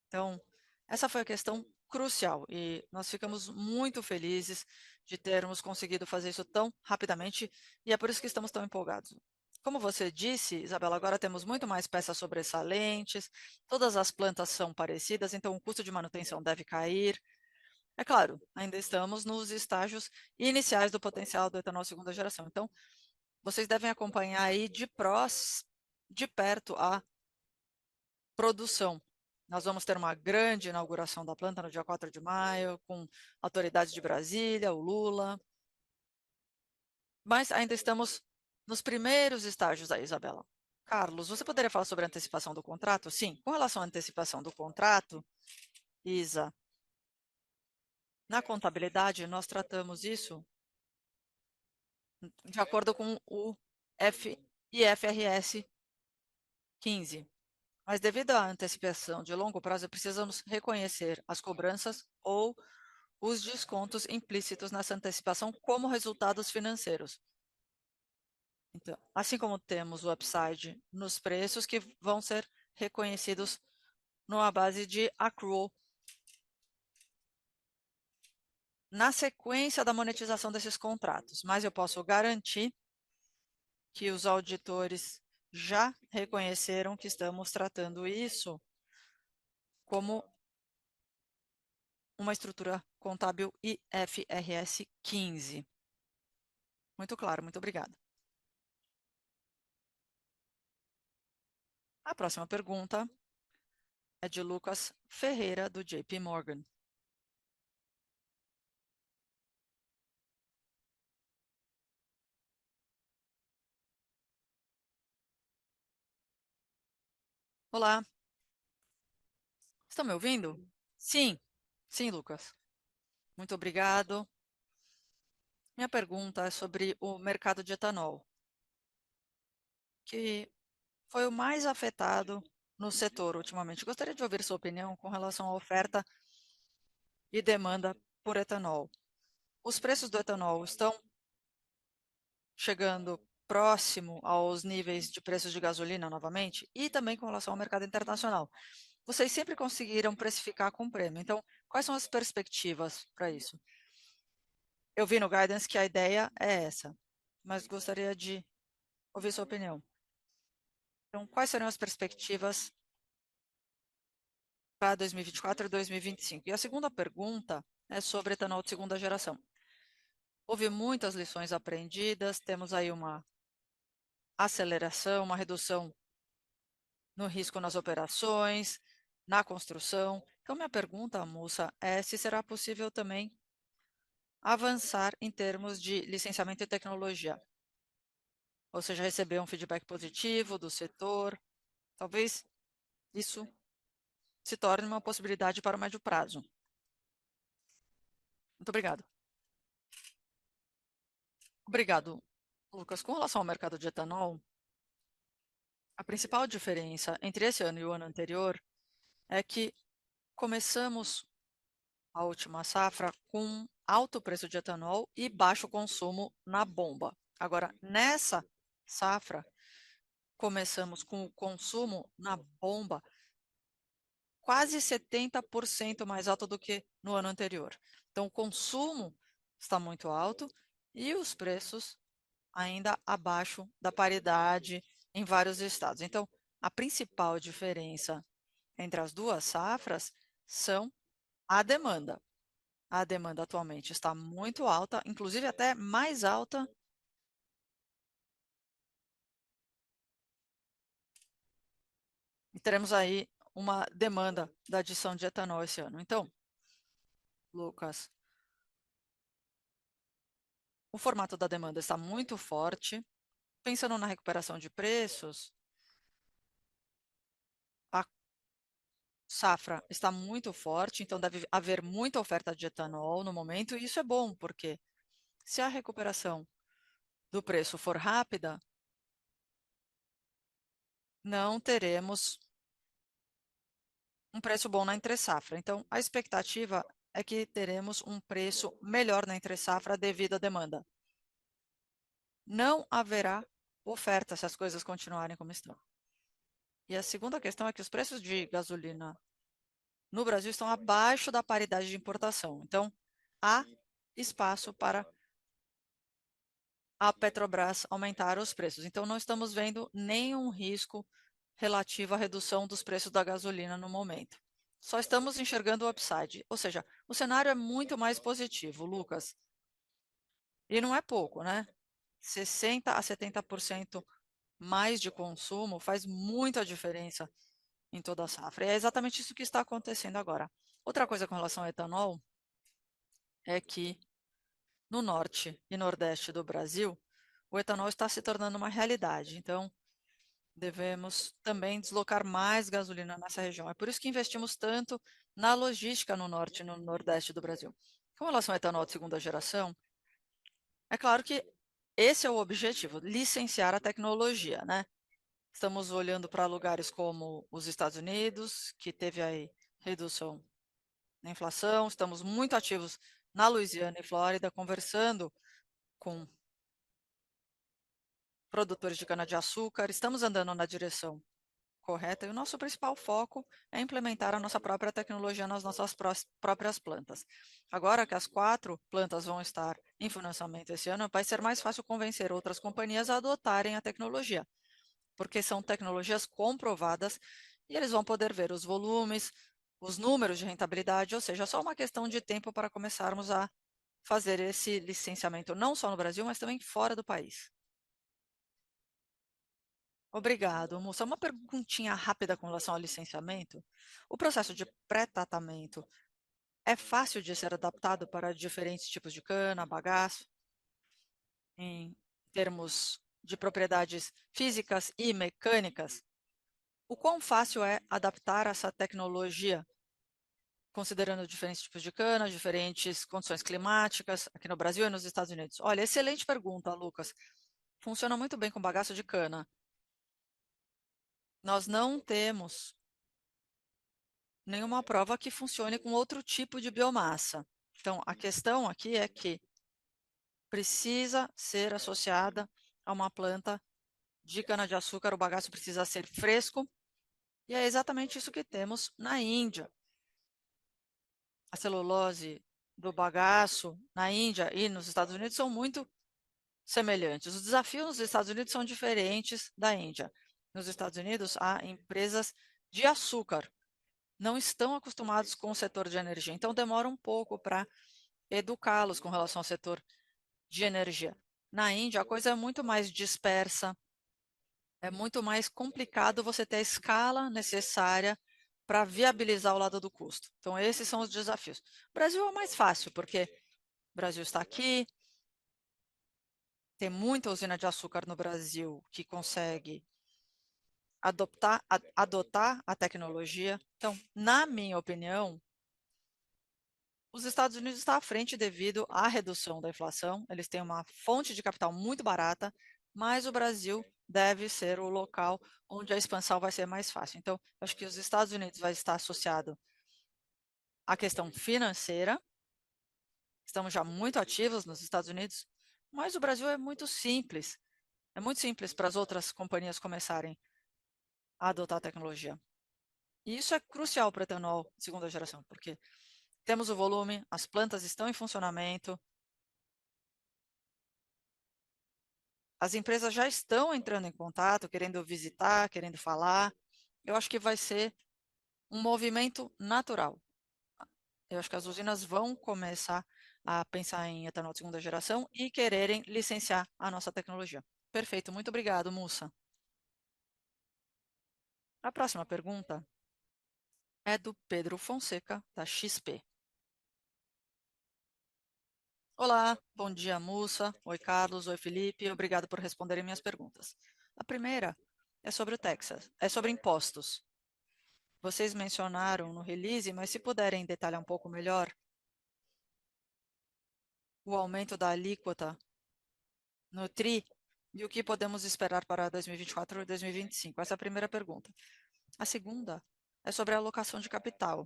S2: Então, essa foi a questão crucial e nós ficamos muito felizes de termos conseguido fazer isso tão rapidamente e é por isso que estamos tão empolgados. Como você disse, Isabela, agora temos muito mais peças sobressalentes, todas as plantas são parecidas, então o custo de manutenção deve cair. É claro, ainda estamos nos estágios iniciais do potencial do etanol segunda geração. Então, vocês devem acompanhar aí de perto a produção. Nós vamos ter uma grande inauguração da planta no dia 4 de maio, com autoridades de Brasília, o Lula. Mas ainda estamos nos primeiros estágios aí, Isabela. Carlos, você poderia falar sobre a antecipação do contrato? Sim, com relação à antecipação do contrato, Isa, na contabilidade nós tratamos isso de acordo com o IFRS 15. Mas devido à antecipação de longo prazo, precisamos reconhecer as cobranças ou os descontos implícitos nessa antecipação como resultados financeiros. Então, assim como temos o upside nos preços que vão ser reconhecidos numa base de accrual na sequência da monetização desses contratos. Mas eu posso garantir que os auditores já reconheceram que estamos tratando isso como uma estrutura contábil IFRS 15. Muito claro, muito obrigada. A próxima pergunta é de Lucas Ferreira, do JP Morgan. Olá, estão me ouvindo? Sim, sim, Lucas. Muito obrigado. Minha pergunta é sobre o mercado de etanol, que foi o mais afetado no setor ultimamente. Gostaria de ouvir sua opinião com relação à oferta e demanda por etanol. Os preços do etanol estão chegando próximo aos níveis de preços de gasolina novamente e também com relação ao mercado internacional. Vocês sempre conseguiram precificar com prêmio. Então, quais são as perspectivas para isso? Eu vi no Guidance que a ideia é essa, mas gostaria de ouvir sua opinião. Então, quais serão as perspectivas para 2024 e 2025? E a segunda pergunta é sobre etanol de segunda geração. Houve muitas lições aprendidas, temos aí uma aceleração, uma redução no risco nas operações, na construção. Então, minha pergunta, moça, é se será possível também avançar em termos de licenciamento e tecnologia. Ou seja, receber um feedback positivo do setor. Talvez isso se torne uma possibilidade para o médio prazo. Muito obrigado. Obrigado, Lucas. Com relação ao mercado de etanol, a principal diferença entre esse ano e o ano anterior é que começamos a última safra com alto preço de etanol e baixo consumo na bomba. Agora, nessa safra, começamos com o consumo na bomba quase 70% mais alto do que no ano anterior. Então, o consumo está muito alto e os preços ainda abaixo da paridade em vários estados. Então, a principal diferença entre as duas safras são a demanda. A demanda atualmente está muito alta, inclusive até mais alta e teremos aí uma demanda da adição de etanol esse ano. Então, Lucas, o formato da demanda está muito forte. Pensando na recuperação de preços, a safra está muito forte, então deve haver muita oferta de etanol no momento, e isso é bom, porque se a recuperação do preço for rápida, não teremos um preço bom na entre-safra. Então, a expectativa é que teremos um preço melhor na entre-safra devido à demanda. Não haverá oferta se as coisas continuarem como estão. E a segunda questão é que os preços de gasolina no Brasil estão abaixo da paridade de importação. Então, há espaço para a Petrobras aumentar os preços. Então, não estamos vendo nenhum risco relativo à redução dos preços da gasolina no momento. Só estamos enxergando o upside, ou seja, o cenário é muito mais positivo, Lucas. E não é pouco, né? 60 a 70% mais de consumo faz muita diferença em toda a safra. E é exatamente isso que está acontecendo agora. Outra coisa com relação ao etanol é que no norte e nordeste do Brasil, o etanol está se tornando uma realidade. Então, devemos também deslocar mais gasolina nessa região. É por isso que investimos tanto na logística no norte e no nordeste do Brasil. Com relação ao etanol de segunda geração, é claro que esse é o objetivo, licenciar a tecnologia, né? Estamos olhando para lugares como os Estados Unidos, que teve aí redução na inflação, estamos muito ativos na Louisiana e Flórida, conversando com produtores de cana-de-açúcar, estamos andando na direção correta e o nosso principal foco é implementar a nossa própria tecnologia nas nossas próprias plantas. Agora que as 4 plantas vão estar em financiamento esse ano, vai ser mais fácil convencer outras companhias a adotarem a tecnologia, porque são tecnologias comprovadas e eles vão poder ver os volumes, os números de rentabilidade, ou seja, só uma questão de tempo para começarmos a fazer esse licenciamento, não só no Brasil, mas também fora do país. Obrigado, moça. Uma perguntinha rápida com relação ao licenciamento. O processo de pré-tratamento é fácil de ser adaptado para diferentes tipos de cana, bagaço, em termos de propriedades físicas e mecânicas? O quão fácil é adaptar essa tecnologia, considerando diferentes tipos de cana, diferentes condições climáticas, aqui no Brasil e nos Estados Unidos? Olha, excelente pergunta, Lucas. Funciona muito bem com bagaço de cana. Nós não temos nenhuma prova que funcione com outro tipo de biomassa. Então, a questão aqui é que precisa ser associada a uma planta de cana-de-açúcar, o bagaço precisa ser fresco, e é exatamente isso que temos na Índia. A celulose do bagaço na Índia e nos Estados Unidos são muito semelhantes. Os desafios nos Estados Unidos são diferentes da Índia. Nos Estados Unidos, há empresas de açúcar, não estão acostumados com o setor de energia, então demora um pouco para educá-los com relação ao setor de energia. Na Índia, a coisa é muito mais dispersa, é muito mais complicado você ter a escala necessária para viabilizar o lado do custo. Então, esses são os desafios. O Brasil é mais fácil, porque o Brasil está aqui, tem muita usina de açúcar no Brasil que consegue adotar a tecnologia. Então, na minha opinião, os Estados Unidos estão à frente devido à redução da inflação, eles têm uma fonte de capital muito barata, mas o Brasil deve ser o local onde a expansão vai ser mais fácil. Então, acho que os Estados Unidos vai estar associado à questão financeira, estamos já muito ativos nos Estados Unidos, mas o Brasil é muito simples para as outras companhias começarem a adotar a tecnologia. E isso é crucial para o etanol de segunda geração, porque temos o volume, as plantas estão em funcionamento, as empresas já estão entrando em contato, querendo visitar, querendo falar. Eu acho que vai ser um movimento natural. Eu acho que as usinas vão começar a pensar em etanol de segunda geração e quererem licenciar a nossa tecnologia. Perfeito, muito obrigado, Mussa. A próxima pergunta é do Pedro Fonseca, da XP. Olá, bom dia, Mussa. Oi, Carlos. Oi, Felipe. Obrigado por responderem minhas perguntas. A primeira é sobre o Texas, é sobre impostos. Vocês mencionaram no release, mas se puderem detalhar um pouco melhor o aumento da alíquota no TRI e o que podemos esperar para 2024 e 2025. Essa é a primeira pergunta. A segunda é sobre a alocação de capital.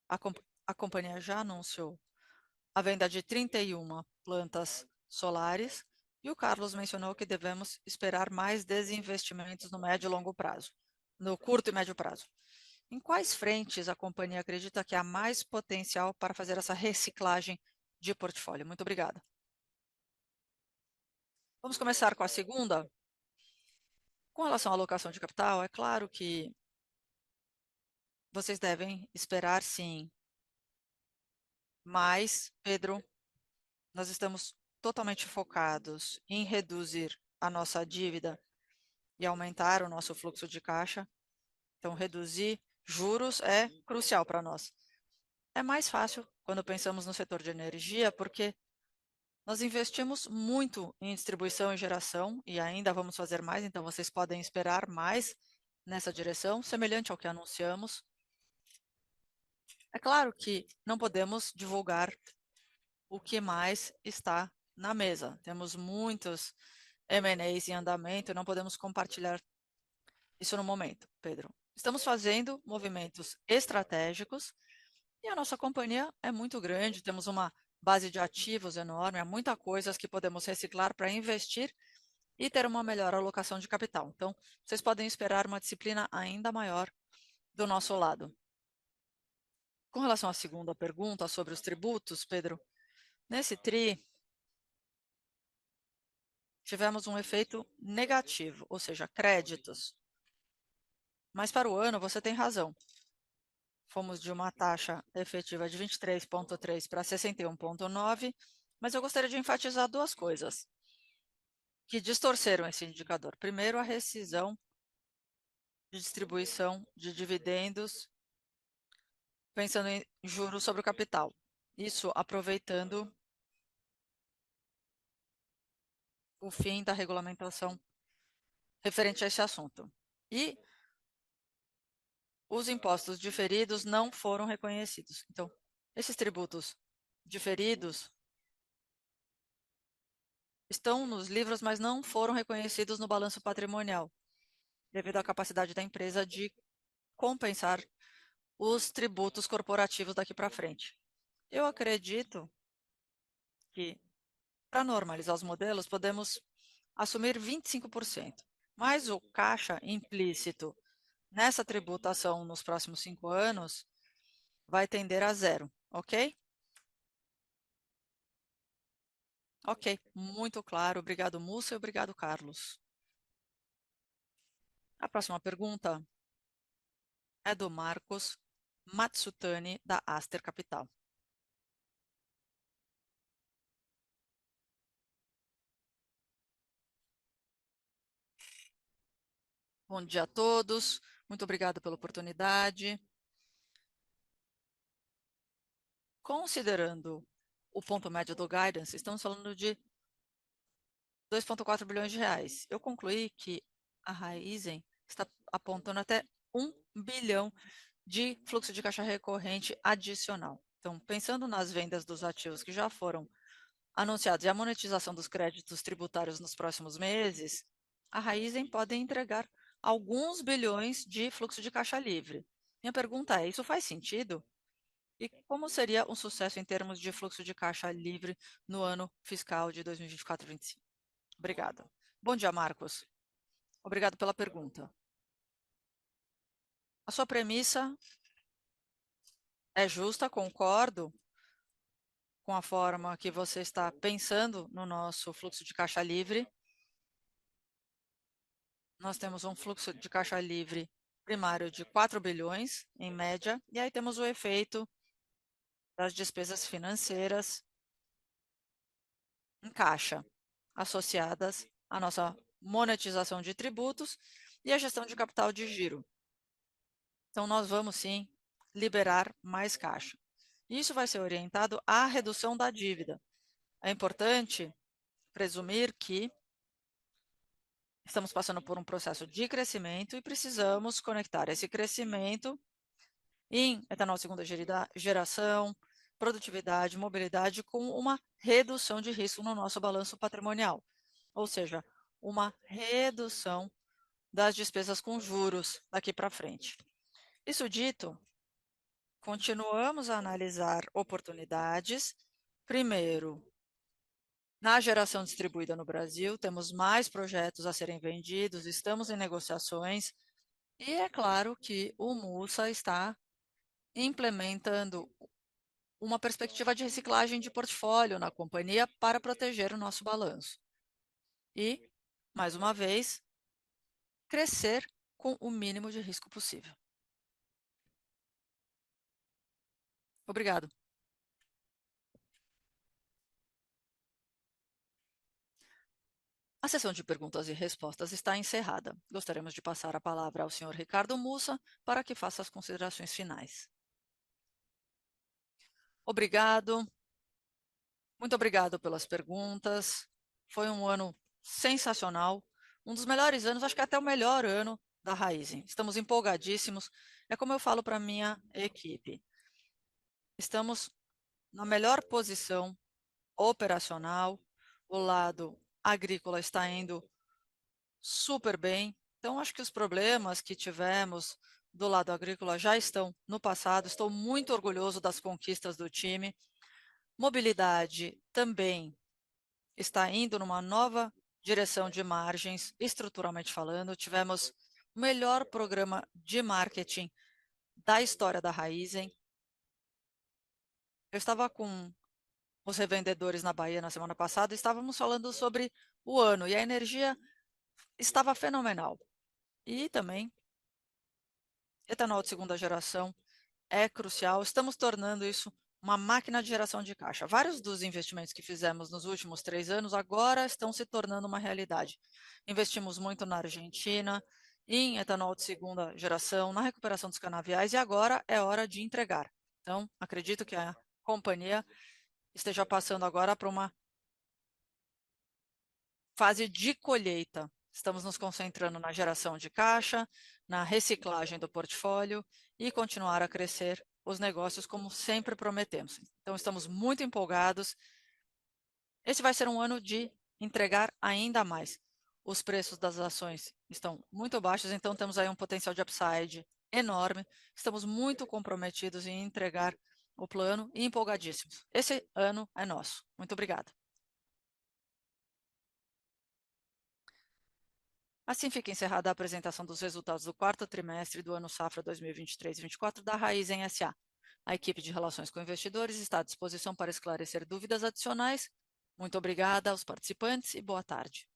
S2: A companhia já anunciou a venda de 31 plantas solares e o Carlos mencionou que devemos esperar mais desinvestimentos no médio e longo prazo, no curto e médio prazo. Em quais frentes a companhia acredita que há mais potencial para fazer essa reciclagem de portfólio? Muito obrigada. Vamos começar com a segunda. Com relação à alocação de capital, é claro que vocês devem esperar, sim. Mas, Pedro, nós estamos totalmente focados em reduzir a nossa dívida e aumentar o nosso fluxo de caixa. Então, reduzir juros é crucial para nós. É mais fácil quando pensamos no setor de energia, porque Nós investimos muito em distribuição e geração e ainda vamos fazer mais, então vocês podem esperar mais nessa direção, semelhante ao que anunciamos. É claro que não podemos divulgar o que mais está na mesa. Temos muitos M&As em andamento, não podemos compartilhar isso no momento, Pedro. Estamos fazendo movimentos estratégicos e a nossa companhia é muito grande, temos uma base de ativos enorme, há muita coisas que podemos reciclar para investir e ter uma melhor alocação de capital. Então, vocês podem esperar uma disciplina ainda maior do nosso lado. Com relação à segunda pergunta sobre os tributos, Pedro, nesse TRI, tivemos um efeito negativo, ou seja, créditos. Mas para o ano, você tem razão. Fomos de uma taxa efetiva de 23,3 para 61,9, mas eu gostaria de enfatizar duas coisas que distorceram esse indicador. Primeiro, a rescisão de distribuição de dividendos, pensando em juros sobre o capital. Isso aproveitando o fim da regulamentação referente a esse assunto. E os impostos diferidos não foram reconhecidos. Então, esses tributos diferidos estão nos livros, mas não foram reconhecidos no balanço patrimonial, devido à capacidade da empresa de compensar os tributos corporativos daqui para frente. Eu acredito que, para normalizar os modelos, podemos assumir 25%, mas o caixa implícito nessa tributação nos próximos 5 anos vai tender a zero, ok? Ok, muito claro. Obrigado, Múcia, e obrigado, Carlos. A próxima pergunta é do Marcos Matsutani, da Aster Capital. Bom dia a todos. Muito obrigado pela oportunidade. Considerando o ponto médio do guidance, estamos falando de 2,4 bilhões de reais. Eu concluí que a Raizen está apontando até 1 bilhão de fluxo de caixa recorrente adicional. Então, pensando nas vendas dos ativos que já foram anunciados e a monetização dos créditos tributários nos próximos meses, a Raizen pode entregar alguns bilhões de fluxo de caixa livre. Minha pergunta é: isso faz sentido? E como seria um sucesso em termos de fluxo de caixa livre no ano fiscal de 2024-25? Obrigada. Bom dia, Marcos. Obrigado pela pergunta. A sua premissa é justa, concordo com a forma que você está pensando no nosso fluxo de caixa livre. Nós temos um fluxo de caixa livre primário de 4 bilhões, em média, e aí temos o efeito das despesas financeiras em caixa, associadas à nossa monetização de tributos e à gestão de capital de giro. Então, nós vamos, sim, liberar mais caixa. Isso vai ser orientado à redução da dívida. É importante presumir que estamos passando por um processo de crescimento e precisamos conectar esse crescimento em etanol segunda geração, produtividade, mobilidade, com uma redução de risco no nosso balanço patrimonial, ou seja, uma redução das despesas com juros daqui para frente. Isso dito, continuamos a analisar oportunidades. Primeiro, na geração distribuída no Brasil, temos mais projetos a serem vendidos, estamos em negociações, e é claro que o MUSA está implementando uma perspectiva de reciclagem de portfólio na companhia para proteger o nosso balanço. E, mais uma vez, crescer com o mínimo de risco possível. Obrigado. A sessão de perguntas e respostas está encerrada. Gostaríamos de passar a palavra ao senhor Ricardo Mussa para que faça as considerações finais. Obrigado. Muito obrigado pelas perguntas. Foi um ano sensacional, um dos melhores anos, acho que até o melhor ano da Raizen. Estamos empolgadíssimos. É como eu falo para a minha equipe. Estamos na melhor posição operacional, o lado agrícola está indo super bem. Então, acho que os problemas que tivemos do lado agrícola já estão no passado. Estou muito orgulhoso das conquistas do time. Mobilidade também está indo numa nova direção de margens, estruturalmente falando. Tivemos o melhor programa de marketing da história da Raizen. Eu estava com os revendedores na Bahia na semana passada e estávamos falando sobre o ano e a energia estava fenomenal. E também, etanol de segunda geração é crucial. Estamos tornando isso uma máquina de geração de caixa. Vários dos investimentos que fizemos nos últimos 3 anos agora estão se tornando uma realidade. Investimos muito na Argentina, em etanol de segunda geração, na recuperação dos canaviais e agora é hora de entregar. Então, acredito que a companhia esteja passando agora para uma fase de colheita. Estamos nos concentrando na geração de caixa, na reciclagem do portfólio e continuar a crescer os negócios como sempre prometemos. Então, estamos muito empolgados. Esse vai ser um ano de entregar ainda mais. Os preços das ações estão muito baixos, então temos aí um potencial de upside enorme. Estamos muito comprometidos em entregar o plano e empolgadíssimos. Esse ano é nosso. Muito obrigada. Assim fica encerrada a apresentação dos resultados do quarto trimestre do ano safra 2023-24 da Raizen SA. A equipe de relações com investidores está à disposição para esclarecer dúvidas adicionais. Muito obrigada aos participantes e boa tarde.